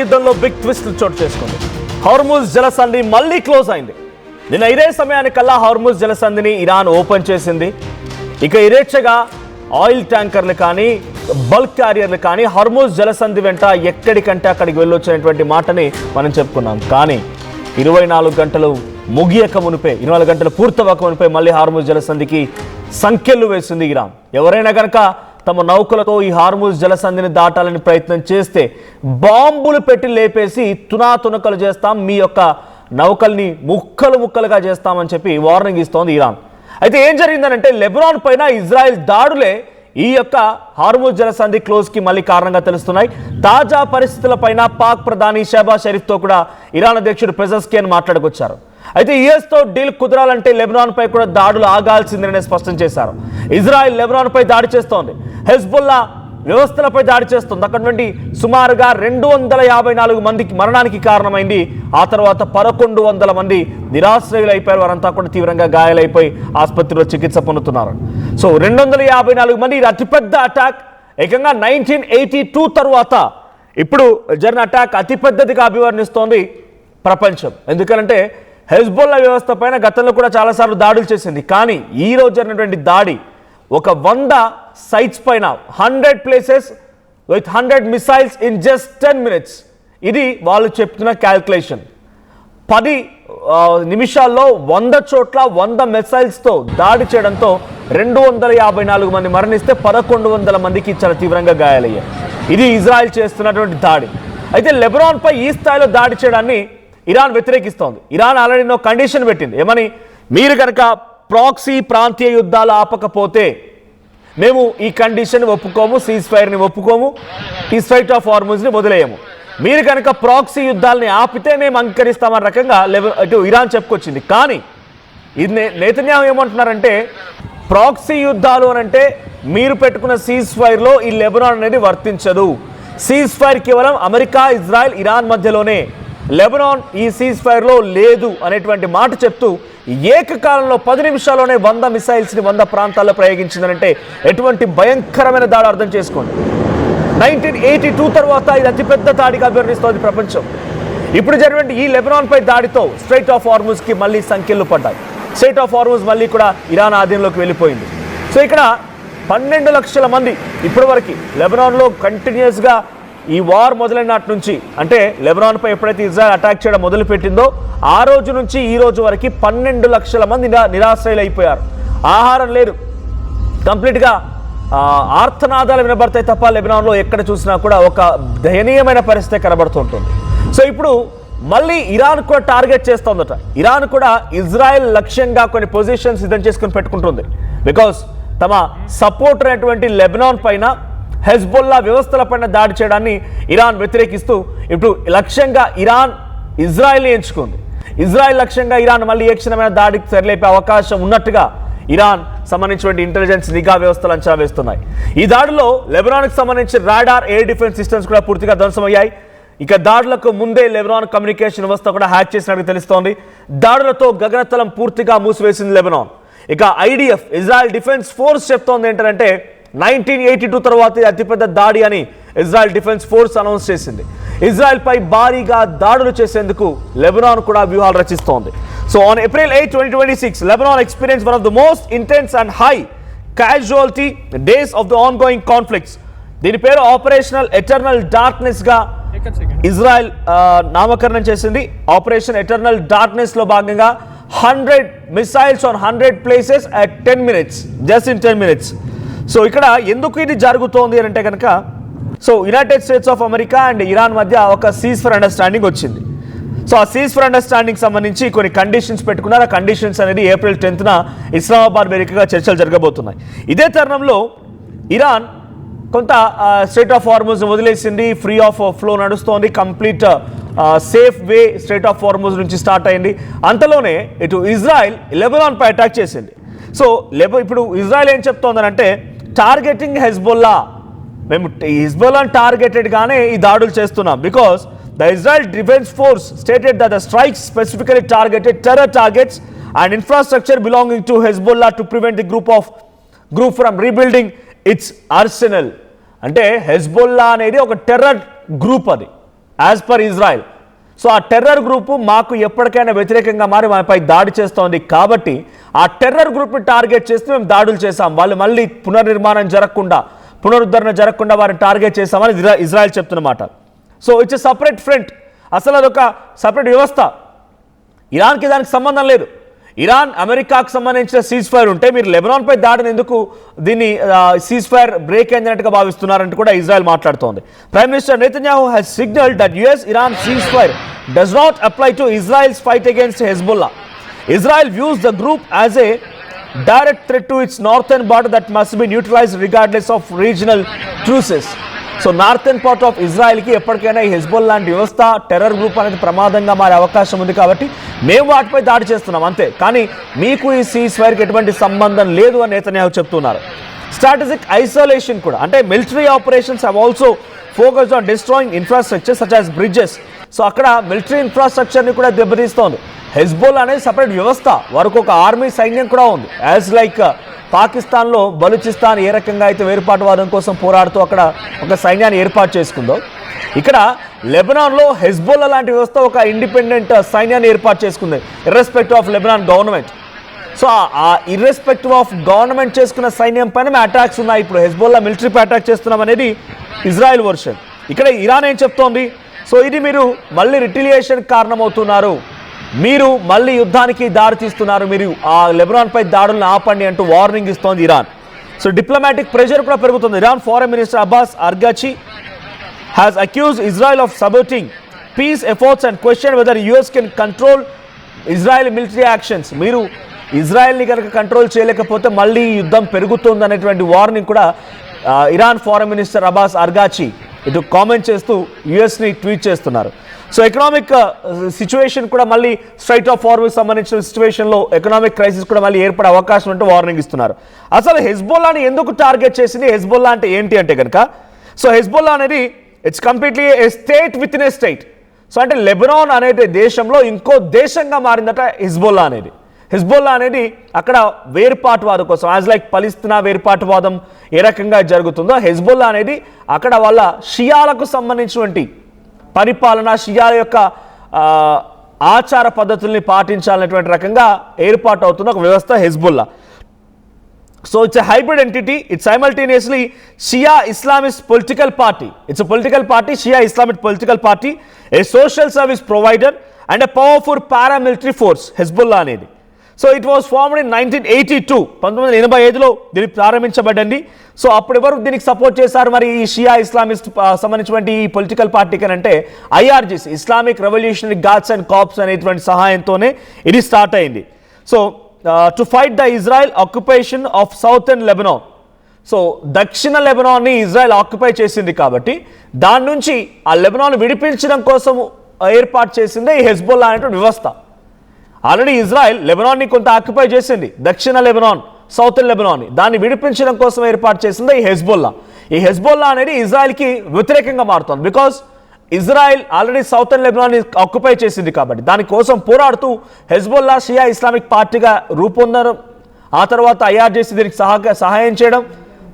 యుద్ధంలో big twist చోటు చేసుకుంది. హార్ముజ్ జలసంధి మళ్ళీ క్లోజ్ అయింది. నిన్న ఇదే సమయానికల్లా హార్ముజ్ జలసంధిని ఇరాన్ ఓపెన్ చేసింది. ఇక ఇరేచ్ఛగా ఆయిల్ ట్యాంకర్లు కానీ బల్క్ క్యారియర్లు కానీ హార్ముజ్ జలసంధి వెంట ఎక్కడికంటే అక్కడికి వెళ్ళొచ్చినటువంటి మాటని మనం చెప్పుకున్నాం. కానీ 24 గంటలు ముగియక మునిపే, 24 గంటలు పూర్తవక మునిపే మళ్ళీ హార్ముజ్ జలసంధికి సంఖ్యలు వేసింది ఇరాన్. ఎవరైనా కనుక తమ నౌకలతో ఈ హార్ముజ్ జలసంధిని దాటాలని ప్రయత్నం చేస్తే బాంబులు పెట్టి లేపేసి తునాతునకలు చేస్తాం, మీ యొక్క నౌకల్ని ముక్కలు ముక్కలుగా చేస్తామని చెప్పి వార్నింగ్ ఇస్తోంది ఇరాన్. అయితే ఏం జరిగిందనంటే లెబనాన్ పైన ఇజ్రాయెల్ దాడులే ఈ యొక్క హార్ముజ్ జలసంధి క్లోజ్కి మళ్ళీ కారణంగా తెలుస్తున్నాయి. తాజా పరిస్థితులపైన పాక్ ప్రధాని షహబాజ్ షరీఫ్తో కూడా ఇరాన్ అధ్యక్షుడు పెజెస్కియాన్ మాట్లాడుకొచ్చారు. అయితే యుఎస్తో డీల్ కుదరాలంటే లెబనాన్ పై కూడా దాడులు ఆగాల్సిందని స్పష్టం చేశారు. ఇజ్రాయెల్ లెబనాన్ పై దాడి చేస్తోంది, హెజ్బుల్లా వ్యవస్థలపై దాడి చేస్తుంది. అక్కడ నుండి సుమారుగా 254 మందికి మరణానికి కారణమైంది. ఆ తర్వాత 1100 మంది నిరాశ్రయులు అయిపోయారు. వారంతా కూడా తీవ్రంగా గాయాలైపోయి ఆసుపత్రిలో చికిత్స పొందుతున్నారు. సో 254 మంది, ఇది అతిపెద్ద అటాక్. ఏకంగా 1982 తర్వాత ఇప్పుడు జరిగిన అటాక్ అతిపెద్దదిగా అభివర్ణిస్తోంది ప్రపంచం. ఎందుకంటే హెజ్బుల్లా వ్యవస్థ పైన గతంలో కూడా చాలాసార్లు దాడులు చేసింది. కానీ ఈ రోజు జరిగినటువంటి దాడి ఒక 100 సైట్స్ పైన 100 places with 100 missiles in just 10 minutes. ఇది వాళ్ళు చెప్తున్న క్యాల్కులేషన్. 10 నిమిషాల్లో 100 చోట్ల 100 మిసైల్స్తో దాడి చేయడంతో 254 మంది మరణిస్తే 1100 మందికి చాలా తీవ్రంగా గాయాలయ్యాయి. ఇది ఇజ్రాయెల్ చేస్తున్నటువంటి దాడి. అయితే లెబనాన్ పై ఈ స్థాయిలో దాడి చేయడాన్ని ఇరాన్ వ్యతిరేకిస్తోంది. ఇరాన్ ఆల్రెడీ కండిషన్ పెట్టింది. ఏమని? మీరు కనుక ప్రాక్సీ ప్రాంతీయ యుద్ధాలు ఆపకపోతే మేము ఈ కండిషన్ ఒప్పుకోము, సీజ్ ఫైర్ని ఒప్పుకోము, ఈ స్ట్రైట్ ఆఫ్ హార్ముజ్ని వదిలేయము. మీరు కనుక ప్రాక్సీ యుద్ధాలని ఆపితే మేము అంగీకరిస్తామన్న రకంగా ఇటు ఇరాన్ చెప్పుకొచ్చింది. కానీ ఇది నేతన్యాహు ఏమంటున్నారంటే ప్రాక్సీ యుద్ధాలు అని అంటే మీరు పెట్టుకున్న సీజ్ ఫైర్లో ఈ లెబనాన్ అనేది వర్తించదు. సీజ్ ఫైర్ కేవలం అమెరికా, ఇజ్రాయెల్, ఇరాన్ మధ్యలోనే, లెబనాన్ ఈ సీజ్ ఫైర్లో లేదు అనేటువంటి మాట చెప్తూ ఏకకాలంలో 10 నిమిషాల్లోనే 100 మిసైల్స్ని 100 ప్రాంతాల్లో ప్రయోగించిందనంటే ఎటువంటి భయంకరమైన దాడి అర్థం చేసుకోండి. 1982 తర్వాత ఇది అతిపెద్ద దాడిగా అభివర్ణిస్తోంది ప్రపంచం. ఇప్పుడు జరిగిన ఈ లెబనాన్ పై దాడితో స్ట్రైట్ ఆఫ్ హార్ముజ్కి మళ్ళీ సంఖ్యలు పడ్డాయి. స్ట్రైట్ ఆఫ్ హార్ముజ్ మళ్ళీ కూడా ఇరాన్ ఆధీనంలోకి వెళ్ళిపోయింది. సో ఇక్కడ 12 లక్షల మంది ఇప్పటివరకు లెబనాన్లో కంటిన్యూస్గా ఈ వార్ మొదలైన నాటి నుంచి, అంటే లెబనాన్ పై ఎప్పుడైతే ఇజ్రాయెల్ అటాక్ చేయడం మొదలుపెట్టిందో ఆ రోజు నుంచి ఈ రోజు వరకు 12 లక్షల మంది నిరాశ్రయులు అయిపోయారు. ఆహారం లేదు, కంప్లీట్గా ఆర్తనాదాలు వినబడతాయి తప్ప లెబనాన్లో ఎక్కడ చూసినా కూడా ఒక దయనీయమైన పరిస్థితి కనబడుతుంటుంది. సో ఇప్పుడు మళ్ళీ ఇరాన్ కూడా టార్గెట్ చేస్తోందట. ఇరాన్ కూడా ఇజ్రాయెల్ లక్ష్యంగా కొన్ని పొజిషన్స్ సిద్ధం చేసుకుని పెట్టుకుంటుంది. బికాస్ తమ సపోర్టర్ అయినటువంటి లెబనాన్ పైన, హెజ్బుల్లా వ్యవస్థల పైన దాడి చేయడాన్ని ఇరాన్ వ్యతిరేకిస్తూ ఇప్పుడు లక్ష్యంగా ఇరాన్ ఇజ్రాయెల్ని ఎంచుకుంది. ఇజ్రాయెల్ లక్ష్యంగా ఇరాన్ మళ్ళీ ఏ క్షణమైన దాడికి తెరలేపే అవకాశం ఉన్నట్టుగా ఇరాన్ సంబంధించినటువంటి ఇంటెలిజెన్స్ నిఘా వ్యవస్థలు అంచనా వేస్తున్నాయి. ఈ దాడిలో లెబనాన్కి సంబంధించిన రాడార్, ఎయిర్ డిఫెన్స్ సిస్టమ్స్ కూడా పూర్తిగా ధ్వంసమయ్యాయి. ఇక దాడులకు ముందే లెబనాన్ కమ్యూనికేషన్ వ్యవస్థ కూడా హ్యాక్ చేసినట్టు తెలుస్తోంది. దాడులతో గగనతలం పూర్తిగా మూసివేసింది లెబనాన్. ఇక ఐడిఎఫ్, ఇజ్రాయెల్ డిఫెన్స్ ఫోర్స్ చెప్తోంది ఏంటంటే 1982 తర్వాత అతిపెద్ద దాడి అని ఇజ్రాయెల్ డిఫెన్స్ ఫోర్స్ అనౌన్స్ చేసింది. ఇజ్రాయెల్ పై భారీగా దాడులు చేసేందుకు లెబనాన్ కూడా వ్యూహాలు రచిస్తోంది. So on April 8, 2026, Lebanon experienced one of the most intense and high casualty days of the ongoing conflicts. దీని పేరు ఆపరేషనల్ ఎటర్నల్ డార్క్నెస్ గా ఇజ్రాయెల్ నామకరణం చేసింది. ఆపరేషన్ ఎటర్నల్ డార్క్నెస్ లో భాగంగా 100 missiles on 100 places at 10 minutes, just in 10 minutes. So ఇక్కడ ఎందుకు ఇది జరుగుతోంది అని అంటే కనుక, so United states of America and Iran మధ్య ఒక సీజ్ ఫైర్ అండర్స్టాండింగ్ వచ్చింది. సో ఆ సీజ్ ఫైర్ అండర్స్టాండింగ్ సంబంధించి కొన్ని కండిషన్స్ పెట్టుకున్నారు. ఆ కండిషన్స్ అనేది April 10న ఇస్లామాబాద్ వేదికగా చర్చలు జరగబోతున్నాయి. ఇదే తరుణంలో ఇరాన్ కొంత స్ట్రైట్ ఆఫ్ హార్ముజ్ వదిలేసింది, ఫ్రీ ఆఫ్ ఫ్లో నడుస్తోంది, complete safe way straight of Hormuz నుంచి స్టార్ట్ అయింది. అంతలోనే ఇటు ఇజ్రాయెల్ లెబనాన్ పై అటాక్ చేసింది. సో ఇప్పుడు ఇజ్రాయెల్ ఏం చెప్తోందనంటే టార్గెటింగ్ హెజ్బుల్లా, మేము హిజ్బుల్లాని టార్గెటెడ్గానే ఈ దాడులు చేస్తున్నాం. Because the Israel defence force stated that the strikes specifically targeted terror targets and infrastructure belonging to Hezbollah to prevent the group from rebuilding it's Arsenal. అంటే Hezbollah అనేది ఒక terror group, అది as per Israel. So ఆ terror group మాకు ఎప్పటికైనా వ్యతిరేకంగా మారి మనపై దాడి చేస్తోంది కాబట్టి ఆ టెర్రర్ గ్రూప్ని టార్గెట్ చేస్తూ మేము దాడులు చేశాం, వాళ్ళు మళ్ళీ పునరుద్ధరణ జరగకుండా వారిని టార్గెట్ చేశామని ఇజ్రాయెల్ చెప్తున్నమాట. So it's a separate front, అసలు అదొక సపరేట్ వ్యవస్థ. ఇరాన్కి దానికి సంబంధం లేదు. ఇరాన్ అమెరికాకు సంబంధించిన సీజ్ ఫైర్ ఉంటే మీరు లెబనాన్పై దాడిని ఎందుకు దీన్ని సీజ్ ఫైర్ బ్రేక్ అయినట్టుగా భావిస్తున్నారంటూ కూడా ఇజ్రాయెల్ మాట్లాడుతోంది. Prime minister Netanyahu has signaled that US-Iran ceasefire does not apply to Israel's fight against Hezbollah. Israel views the group as a direct threat to its northern border that must be neutralized regardless of regional truces. So northern part of ఇజ్రాయెల్కి ఎప్పటికైనా ఈ హెజ్బోల్ లాంటి వ్యవస్థ terror group అనేది ప్రమాదంగా మారే అవకాశం ఉంది కాబట్టి మేము వాటిపై దాడి చేస్తున్నాం అంతే, కానీ మీకు ఈ సీజ్ ఫైర్కి ఎటువంటి సంబంధం లేదు అని నెతన్యాహు చెప్తున్నారు. స్ట్రాటజిక్ ఐసోలేషన్ కూడా, అంటే military operations have also focused on destroying infrastructure such as bridges. So అక్కడ మిలిటరీ ఇన్ఫ్రాస్ట్రక్చర్ని కూడా దెబ్బతీస్తోంది. హెజ్బోల్ అనేది సపరేట్ వ్యవస్థ, వారికి ఒక ఆర్మీ సైన్యం కూడా ఉంది. యాజ్ లైక్ పాకిస్తాన్లో బలూచిస్తాన్ ఏ రకంగా అయితే వేరుపాటువాదం కోసం పోరాడుతూ అక్కడ ఒక సైన్యాన్ని ఏర్పాటు చేసుకుందో, ఇక్కడ లెబనాన్లో హెజ్బోల్లా లాంటి వ్యవస్థ ఒక ఇండిపెండెంట్ సైన్యాన్ని ఏర్పాటు చేసుకుంది irrespective of Lebanon government. So ఆ ఇర్రెస్పెక్టివ్ ఆఫ్ గవర్నమెంట్ చేసుకున్న సైన్యం పైన అటాక్స్ ఉన్నాయి. ఇప్పుడు హెజ్బోల్లా మిలిటరీపై అటాక్ చేస్తున్నాం అనేది ఇజ్రాయెల్ వర్షన్. ఇక్కడ ఇరాన్ ఏం చెప్తోంది, సో ఇది మీరు మళ్ళీ రిటిలియేషన్ కారణమవుతున్నారు, మీరు మళ్ళీ యుద్ధానికి దారి తీస్తున్నారు, మీరు ఆ లెబనాన్పై దాడులను ఆపండి అంటూ వార్నింగ్ ఇస్తోంది ఇరాన్. సో డిప్లొమాటిక్ ప్రెషర్ కూడా పెరుగుతుంది. Iran foreign minister Abbas Araghchi has accused Israel of sabotaging peace efforts and question whether US can control Israel military actions. మీరు ఇజ్రాయెల్ని కనుక కంట్రోల్ చేయలేకపోతే మళ్ళీ యుద్ధం పెరుగుతుంది అనేటువంటి వార్నింగ్ కూడా ఇరాన్ ఫారెన్ మినిస్టర్ అబ్బాస్ అర్గాచి ఇటు కామెంట్ చేస్తూ యుఎస్ని ట్వీట్ చేస్తున్నారు. సో ఎకనామిక్ సిచ్యువేషన్ కూడా మళ్ళీ స్ట్రైట్ ఆఫ్ హార్మూజ్ సంబంధించిన సిచ్యువేషన్లో ఎకనామిక్ క్రైసిస్ కూడా మళ్ళీ ఏర్పడే అవకాశం ఉంటే వార్నింగ్ ఇస్తున్నారు. అసలు హెజ్బోల్లాని ఎందుకు టార్గెట్ చేసింది, హెజ్బోల్లా అంటే ఏంటి అంటే కనుక, సో హెజ్బోల్లా అనేది it's completely A state with in a state. So అంటే లెబనాన్ అనేది దేశంలో ఇంకో దేశంగా మారిందట హిజ్బోల్లా అనేది. హిజ్బోల్లా అనేది అక్కడ వేర్పాటువాదం కోసం, యాజ్ లైక్ పలిస్తీనా వేర్పాటువాదం ఏ రకంగా జరుగుతుందో, హెజ్బోల్లా అనేది అక్కడ వాళ్ళ షియాలకు సంబంధించినటువంటి పరిపాలన, షియాల యొక్క ఆచార పద్ధతుల్ని పాటించాలనేటువంటి రకంగా ఏర్పాటు అవుతున్న ఒక వ్యవస్థ Hezbollah. So it's a hybrid entity, it's simultaneously Shia Islamist political party. It's a political party, Shia Islamic political party, a social service provider and a powerful paramilitary force Hezbollah అనేది. So it was formed in 1982, 1985లో దీన్ని ప్రారంభించబడింది. So అప్పటి వరకు దీనికి support చేశారు మరి ఈ షియా ఇస్లామిస్ట్ సంబంధించినటువంటి ఈ పొలిటికల్ పార్టీకి అంటే IRGs, Islamic revolutionary guards and corps అనేటువంటి సహాయంతోనే ఇది స్టార్ట్ అయింది. So to fight the Israel occupation of southern Lebanon. So దక్షిణ లెబనాన్ని ఇజ్రాయెల్ ఆక్యుపై చేసింది కాబట్టి దాని నుంచి ఆ లెబనాన్ విడిపించడం కోసం ఏర్పాటు చేసిందే ఈ హెజ్బోల్లా అనేటువంటి వ్యవస్థ. ఆల్రెడీ ఇజ్రాయెల్ లెబనాన్ని కొంత ఆక్యుపై చేసింది, దక్షిణ లెబనాన్, సౌతర్న్ లెబనాన్ని, దాన్ని విడిపించడం కోసం ఏర్పాటు చేసింది ఈ హెజ్బోల్లా. ఈ హెజ్బోల్లా అనేది ఇజ్రాయెల్కి వ్యతిరేకంగా మారుతుంది. బికాజ్ ఇజ్రాయెల్ ఆల్రెడీ సౌతర్న్ లెబనాన్ని ఆక్యుపై చేసింది కాబట్టి దానికోసం పోరాడుతూ హెజ్బోల్లా షియా ఇస్లామిక్ పార్టీగా రూపొందడం, ఆ తర్వాత ఐఆర్జీసీ దీనికి సహాయం చేయడం,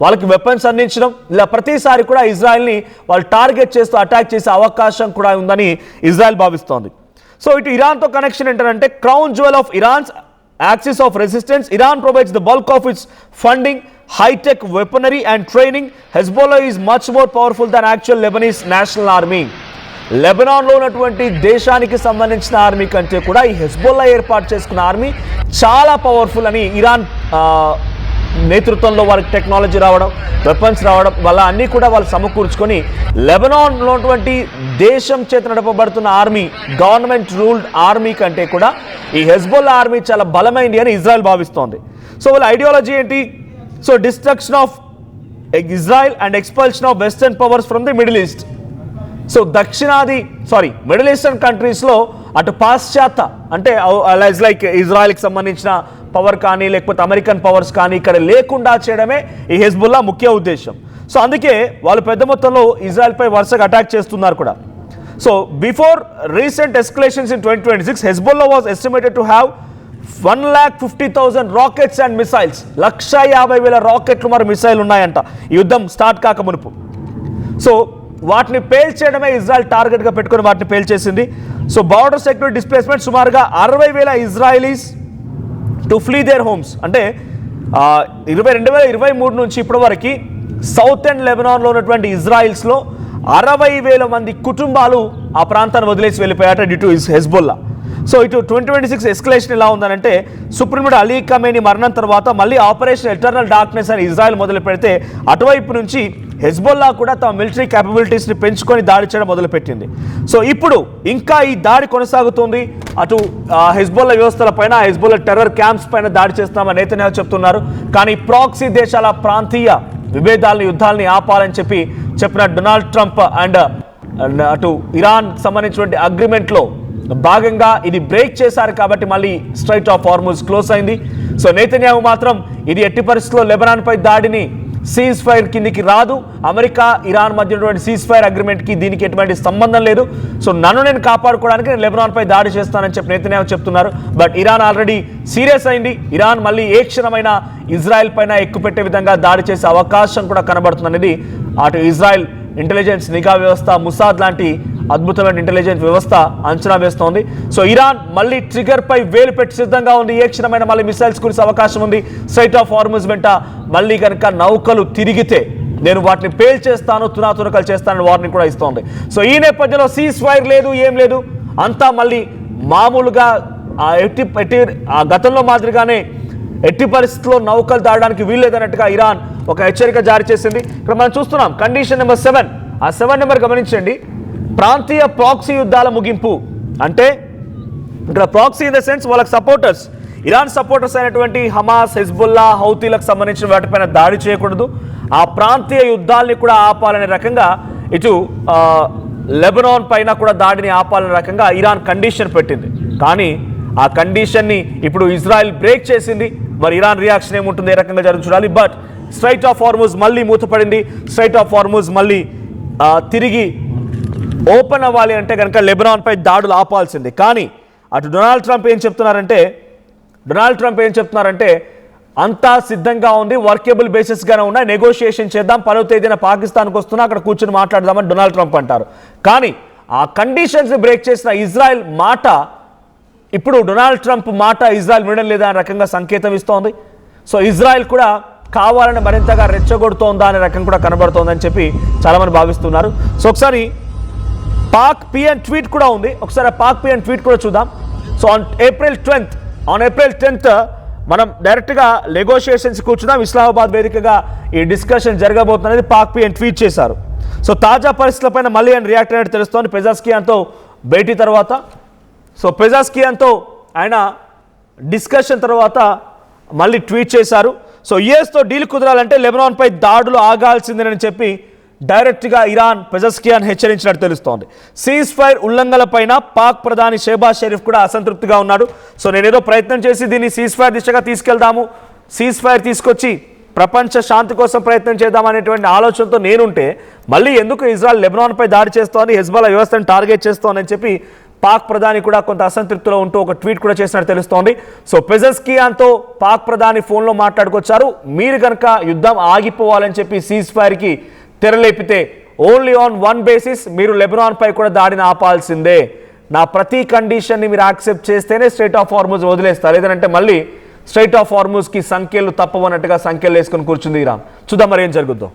వాళ్ళకి వెపన్స్ అందించడం, ఇలా ప్రతిసారి కూడా ఇజ్రాయెల్ని వాళ్ళు టార్గెట్ చేస్తూ అటాక్ చేసే అవకాశం కూడా ఉందని ఇజ్రాయెల్ భావిస్తోంది. సో ఇటు ఇరాన్తో కనెక్షన్ ఏంటంటే crown jewel of Iran's axis of resistance, Iran provides the bulk of its funding, hi-tech weaponry and training. Hezbollah is much more powerful than actual Lebanese national army. లెబనాన్లో ఉన్నటువంటి దేశానికి సంబంధించిన army కంటే కూడా ఈ హెజ్బోల్లా ఏర్పాటు చేసుకున్న ఆర్మీ చాలా పవర్ఫుల్ అని ఇరాన్ నేతృత్వంలో వాళ్ళకి టెక్నాలజీ రావడం, వెపన్స్ రావడం వల్ల అన్నీ కూడా వాళ్ళు సమకూర్చుకొని లెబనాన్లో ఉన్నటువంటి దేశం చేత నడపబడుతున్న ఆర్మీ, గవర్నమెంట్ రూల్డ్ ఆర్మీ కంటే కూడా ఈ హెజ్బోల్లా ఆర్మీ చాలా బలమైంది అని ఇజ్రాయెల్ భావిస్తోంది. సో వాళ్ళ ఐడియాలజీ ఏంటి, so destruction of Israel and expulsion of western powers from the middle east. So middle eastern కంట్రీస్లో అటు పాశ్చాత్య అంటే లైక్ ఇజ్రాయెల్కి సంబంధించిన పవర్ కానీ లేకపోతే అమెరికన్ పవర్స్ కానీ ఇక్కడ లేకుండా చేయడమే ఈ హెజ్బోల్లా ముఖ్య ఉద్దేశం. సో అందుకే వాళ్ళు పెద్ద మొత్తంలో ఇజ్రాయెల్పై వరుసగా అటాక్ చేస్తున్నారు కూడా. So before recent escalations in 2026, Hezbollah was estimated to have 1,50,000 rockets and missiles. 1,50,000 రాకెట్లు మరి మిసైల్ ఉన్నాయంట ఈ యుద్ధం స్టార్ట్ కాక మునుపు. సో వాటిని పేల్చేయడమే ఇజ్రాయెల్ టార్గెట్గా పెట్టుకుని వాటిని పేల్చేసింది. సో బార్డర్ సెక్యూరిటీ డిస్ప్లేస్మెంట్ సుమారుగా 60,000 Israelis to flea there homes. అంటే 2023 నుంచి ఇప్పటి వరకు సౌత్ అండ్ లెబనాన్లో ఉన్నటువంటి ఇజ్రాయిల్స్లో 60,000 మంది కుటుంబాలు ఆ ప్రాంతాన్ని వదిలేసి వెళ్ళిపోయాట డ్యూ టు హెజ్బొల్లా. సో ఇటు 2026 ఎస్కలేషన్ ఎలా ఉందనంటే సుప్రీం కోర్టు అలీ ఖమేనీ మరణం తర్వాత మళ్ళీ ఆపరేషన్ ఎటర్నల్ డార్క్నెస్ అని ఇజ్రాయెల్ మొదలు పెడితే అటువైపు నుంచి హెజ్బొల్లా కూడా తమ మిలిటరీ క్యాపబిలిటీస్ని పెంచుకొని దాడి చేయడం మొదలుపెట్టింది. సో ఇప్పుడు ఇంకా ఈ దాడి కొనసాగుతుంది. అటు హెజ్బొల్లా వ్యవస్థల పైన, హెజ్బొల్లా టెర్రర్ క్యాంప్స్ పైన దాడి చేస్తున్నామని నేతన్యాహు చెప్తున్నారు. కానీ ప్రాక్సీ దేశాల ప్రాంతీయ విభేదాలను, యుద్ధాలని ఆపాలని చెప్పిన డొనాల్డ్ ట్రంప్ అండ్ అటు ఇరాన్ సంబంధించినటువంటి అగ్రిమెంట్లో భాగంగా ఇది బ్రేక్ చేశారు కాబట్టి మళ్ళీ స్ట్రైట్ ఆఫ్ హార్ముజ్ క్లోజ్ అయింది. సో నేతన్యాహు మాత్రం ఇది ఎట్టి పరిస్థితుల్లో లెబనాన్పై దాడిని సీజ్ ఫైర్ కిందికి రాదు, అమెరికా ఇరాన్ మధ్య ఉన్నటువంటి సీజ్ ఫైర్ అగ్రిమెంట్కి దీనికి ఎటువంటి సంబంధం లేదు, సో నన్ను నేను కాపాడుకోవడానికి నేను లెబనాన్పై దాడి చేస్తానని చెప్పి నేతన్యాహు చెప్తున్నారు. బట్ ఇరాన్ ఆల్రెడీ సీరియస్ అయింది. ఇరాన్ మళ్ళీ ఏ క్షణమైనా ఇజ్రాయెల్ పైన ఎక్కుపెట్టే విధంగా దాడి చేసే అవకాశం కూడా కనబడుతుంది అనేది అటు ఇజ్రాయెల్ ఇంటెలిజెన్స్ నిఘా వ్యవస్థ, ముసాద్ లాంటి అద్భుతమైన ఇంటెలిజెన్స్ వ్యవస్థ అంచనా వేస్తోంది. సో ఇరాన్ మళ్ళీ ట్రిగర్ పై వేలు పెట్టి సిద్ధంగా ఉంది. ఏ క్షణమైన మళ్ళీ మిసైల్స్ కురిసే అవకాశం ఉంది. స్ట్రైట్ ఆఫ్ హార్ముజ్ వెంట మళ్ళీ కనుక నౌకలు తిరిగితే నేను వాటిని పేల్చేస్తాను, తునాతునకలు చేస్తానని వార్నింగ్ కూడా ఇస్తోంది. సో ఈ నేపథ్యంలో సీజ్ ఫైర్ లేదు, ఏం లేదు, అంతా మళ్ళీ మామూలుగా గతంలో మాదిరిగానే ఎట్టి పరిస్థితుల్లో నౌకలు దాడడానికి వీల్లేదన్నట్టుగా ఇరాన్ ఒక హెచ్చరిక జారీ చేసింది. ఇక్కడ మనం చూస్తున్నాం కండిషన్ నెంబర్ 7. ఆ 7 నెంబర్ గమనించండి. ప్రాంతీయ ప్రాక్సీ యుద్ధాల ముగింపు అంటే ఇక్కడ ప్రాక్సీ ఇన్ ద సెన్స్ వాళ్ళకి సపోర్టర్స్, ఇరాన్ సపోర్టర్స్ అయినటువంటి హమాస్, హెజ్బుల్లా, హౌతీలకు సంబంధించిన వాటిపైన దాడి చేయకూడదు, ఆ ప్రాంతీయ యుద్ధాలని కూడా ఆపాలనే రకంగా ఇటు లెబనాన్ పైన కూడా దాడిని ఆపాలనే రకంగా ఇరాన్ కండిషన్ పెట్టింది. కానీ ఆ కండిషన్ని ఇప్పుడు ఇజ్రాయెల్ బ్రేక్ చేసింది. మరి ఇరాన్ రియాక్షన్ ఏముంటుంది, ఏ రకంగా జరుగుతుంది చూడాలి. బట్ స్ట్రైట్ ఆఫ్ హార్ముజ్ మళ్ళీ మూతపడింది. స్ట్రైట్ ఆఫ్ హార్ముజ్ మళ్ళీ తిరిగి ఓపెన్ అవ్వాలి అంటే కనుక లెబనాన్పై దాడులు ఆపాల్సింది. కానీ అటు డొనాల్డ్ ట్రంప్ ఏం చెప్తున్నారంటే అంతా సిద్ధంగా ఉంది, వర్కబుల్ బేసిస్గానే ఉన్నాయి, నెగోషియేషన్ చేద్దాం, 10వ తేదీన పాకిస్తాన్కి వస్తున్నా అక్కడ కూర్చొని మాట్లాడదామని డొనాల్డ్ ట్రంప్ అంటారు. కానీ ఆ కండిషన్స్ని బ్రేక్ చేసిన ఇజ్రాయెల్ మాట, ఇప్పుడు డొనాల్డ్ ట్రంప్ మాట ఇజ్రాయెల్ వినడం లేదా అనే రకంగా సంకేతం ఇస్తోంది. సో ఇజ్రాయెల్ కూడా కావాలని మరింతగా రెచ్చగొడుతోందా అనే రకం కూడా కనబడుతోందని చెప్పి చాలామంది భావిస్తున్నారు. సో ఒకసారి పాక్ పిఎన్ ట్వీట్ కూడా ఉంది, ఒకసారి పాక్ పిఎన్ ట్వీట్ కూడా చూద్దాం. సో ఆన్ ఏప్రిల్ 10th మనం డైరెక్ట్గా నెగోషియేషన్స్ కూర్చున్నాం, ఇస్లామాబాద్ వేదికగా ఈ డిస్కషన్ జరగబోతున్నది పాక్ పిఎన్ ట్వీట్ చేశారు. సో తాజా పరిస్థితులపైన మళ్ళీ ఆయన రియాక్ట్ అయినట్టు తెలుస్తోంది పెజాస్కియాన్తో భేటీ తర్వాత. సో పెజాస్కియాన్తో ఆయన డిస్కషన్ తర్వాత మళ్ళీ ట్వీట్ చేశారు. సో యుఎస్తో డీల్ కుదరాలంటే లెబనాన్పై దాడులు ఆగాల్సిందేనని చెప్పి డైరెక్ట్గా ఇరాన్ పెజస్కియాన్ హెచ్చరించినట్టు తెలుస్తోంది. సీజ్ ఫైర్ ఉల్లంఘనలపైన పాక్ ప్రధాని షెహబాజ్ షరీఫ్ కూడా అసంతృప్తిగా ఉన్నాడు. సో నేనేదో ప్రయత్నం చేసి దీన్ని సీజ్ ఫైర్ దిశగా తీసుకెళ్దాము, సీజ్ ఫైర్ తీసుకొచ్చి ప్రపంచ శాంతి కోసం ప్రయత్నం చేద్దామనేటువంటి ఆలోచనతో నేనుంటే మళ్ళీ ఎందుకు ఇజ్రాయెల్ లెబనాన్పై దాడి చేస్తోంది, హెజ్బొల్లా వ్యవస్థను టార్గెట్ చేస్తోందని చెప్పి పాక్ ప్రధాని కూడా కొంత అసంతృప్తిలో ఉంటూ ఒక ట్వీట్ కూడా చేసినట్టు తెలుస్తోంది. సో పెజస్కియాన్తో పాక్ ప్రధాని ఫోన్లో మాట్లాడుకొచ్చారు. మీరు కనుక యుద్ధం ఆగిపోవాలని చెప్పి సీజ్ ఫైర్కి తెరలేపితే ఓన్లీ ఆన్ వన్ బేసిస్, మీరు లెబనాన్పై కూడా దాడిని ఆపాల్సిందే, నా ప్రతి కండిషన్ని మీరు యాక్సెప్ట్ చేస్తేనే స్ట్రైట్ ఆఫ్ హార్ముజ్ వదిలేస్తారు, లేదంటే మళ్ళీ స్ట్రైట్ ఆఫ్ హార్ముజ్కి సంఖ్యలు తప్పవన్నట్టుగా సంఖ్యలు వేసుకొని కూర్చుంది ఇరాన్. చూద్దాం మరి ఏం జరుగుద్దో.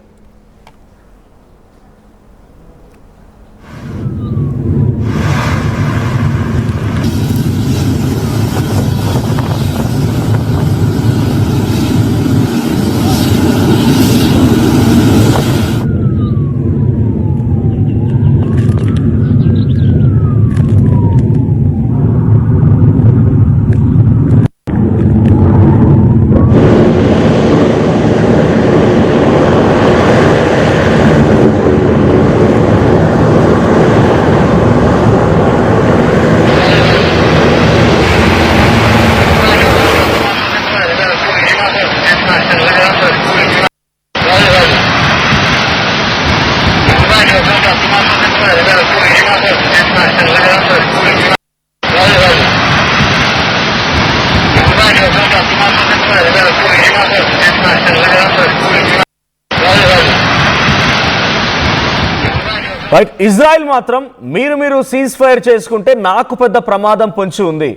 రైట్, ఇజ్రాయెల్ మాత్రం మీరు సీజ్ ఫైర్ చేసుకుంటే నాకు పెద్ద ప్రమాదం పొంచి ఉంది,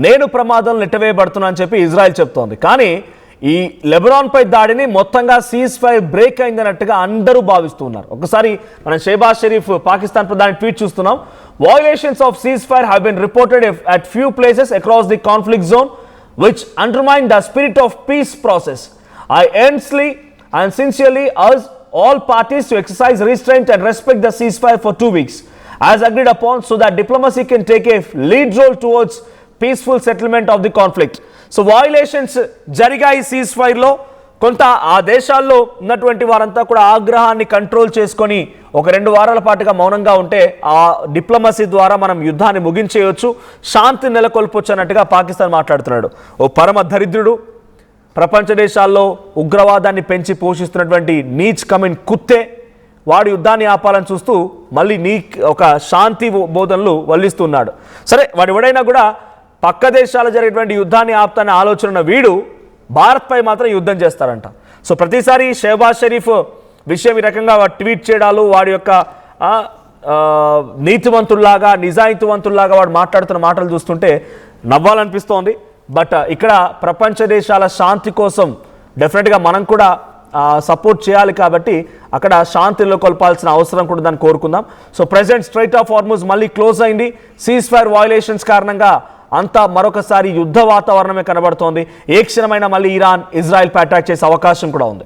నేను ప్రమాదం నెట్టవేయబడుతున్నా అని చెప్పి ఇజ్రాయెల్ చెప్తోంది. కానీ ఈ లెబనాన్ పై దాడిని మొత్తంగా సీజ్ ఫైర్ బ్రేక్ అయిందన్నట్టుగా అందరూ భావిస్తున్నారు. ఒకసారి మనం షెహబాజ్ షరీఫ్ పాకిస్తాన్ ప్రధాని ట్వీట్ చూస్తున్నాం. Violations of ceasefire have been reported at few places across the conflict zone, which undermine the spirit of peace process. I earnestly and sincerely urge all parties to exercise restraint and respect the ceasefire for 2 weeks, as agreed upon, so that diplomacy can take a lead role towards peaceful settlement of the conflict. So violations జరిగాయి ceasefire లో. కొంత ఆ దేశాల్లో ఉన్నటువంటి వారంతా కూడా ఆగ్రహాన్ని control చేసుకొని ఒక 2 వారాల పాటుగా మౌనంగా ఉంటే ఆ డిప్లొమసీ ద్వారా మనం యుద్ధాన్ని ముగించేయొచ్చు, శాంతి నెలకొల్పొచ్చు అన్నట్టుగా పాకిస్తాన్ మాట్లాడుతున్నాడు. ఓ పరమ దరిద్రుడు, ప్రపంచ దేశాల్లో ఉగ్రవాదాన్ని పెంచి పోషిస్తున్నటువంటి నీచ్ కమిన్ కుత్తే, వాడు యుద్ధాన్ని ఆపాలని చూస్తూ మళ్ళీ ఒక శాంతి బోధనలు వల్లిస్తున్నాడు. సరే, వాడు ఎవడైనా కూడా పక్క దేశాలు జరిగేటువంటి యుద్ధాన్ని ఆపుతానే ఆలోచన ఉన్న వీడు భారత్పై మాత్రం యుద్ధం చేస్తారంట. సో ప్రతిసారి షెహబాజ్ షరీఫ్ విషయం ఈ రకంగా ట్వీట్ చేయడాలు, వాడి యొక్క నీతివంతుల్లాగా నిజాయితీవంతుల్లాగా వాడు మాట్లాడుతున్న మాటలు చూస్తుంటే నవ్వాలనిపిస్తోంది. బట్ ఇక్కడ ప్రపంచ దేశాల శాంతి కోసం డెఫినెట్గా మనం కూడా సపోర్ట్ చేయాలి. కాబట్టి అక్కడ శాంతిలో కొల్పాల్సిన అవసరం కూడా దాన్ని కోరుకుందాం. So present straight of Hormuz మళ్ళీ క్లోజ్ అయింది. సీజ్ ఫైర్ వయోలేషన్స్ కారణంగా అంతా మరొకసారి యుద్ధ వాతావరణమే కనబడుతోంది. ఏ క్షణమైనా మళ్ళీ ఇరాన్ ఇజ్రాయెల్ పై అటాక్ చేసే అవకాశం కూడా ఉంది.